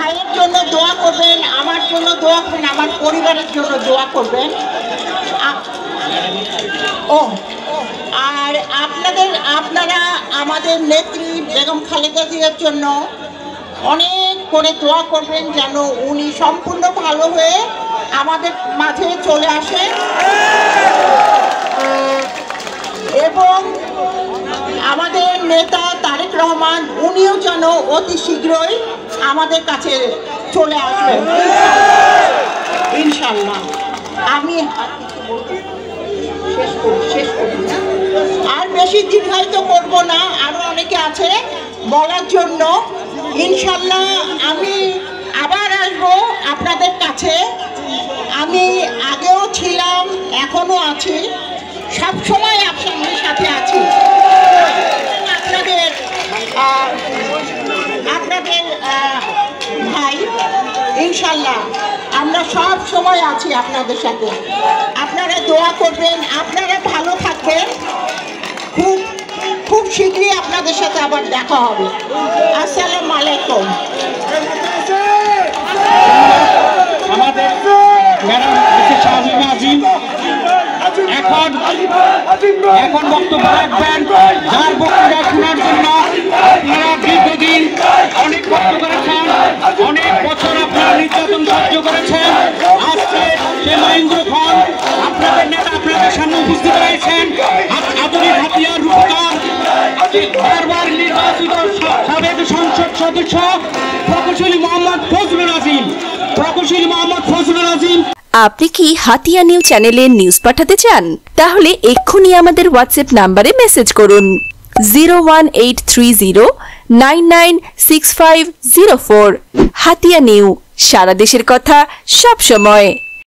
ভাইয়ের জন্য দোয়া করবেন, আমার জন্য দোয়া করবেন, আমার পরিবারের জন্য দোয়া করবেন। আর আপনারা আমাদের নেত্রী বেগম খালেদা জিয়ার জন্য অনেক করে দোয়া করবেন যেন উনি সম্পূর্ণ ভালো হয়ে আমাদের মাঝে চলে আসেন এবং আমাদের নেতা তারেক রহমান উনিও যেন অতি শীঘ্রই আমাদের কাছে চলে আসবেন ইনশাল্লাহ। আমি শেষ করি আর বেশি দীর্ঘায়িত করব না, আরো অনেকে আছে বলার জন্য। ইনশাল্লাহ আমি আবার আসবো আপনাদের কাছে। আমি আগেও ছিলাম, এখনো আছি, সবসময় আপনাদের সাথে আছি। আপনাদের ভাই ইনশাল্লাহ আমরা সব সময় আছি আপনাদের সাথে। আপনারা দোয়া করবেন, আপনারা ভালো থাকবেন। খুব শীঘ্রই আপনাদের সাথে আবার দেখা হবে। আসসালামু আলাইকুম। আমাদের এখন বক্তব্য রাখবেন, যার বক্তব্য শোনার জন্য আপনারা দীর্ঘদিন অনেক কষ্ট করেছেন, অনেক বছর আপনারা নির্যাতন সহ্য করেছেন। আজকে সে মহেন্দ্র খান আপনাদের নেতা আপনাদের সামনে উপস্থিত রয়েছেন। আধুনিক হাতিয়ার রূপকার বারবার নির্বাচিত সাবেক সংসদ সদস্য প্রকৌশলী মোহাম্মদ ফজলুল আজিম। আপনি কি হাতিয়া নিউজ চ্যানেলে নিউজ পাঠাতে চান? তাহলে এক্ষুনি আমাদের হোয়াটসঅ্যাপ নাম্বারে মেসেজ করুন 01830996504। হাতিয়া নিউ, সারা দেশের কথা সব সময়।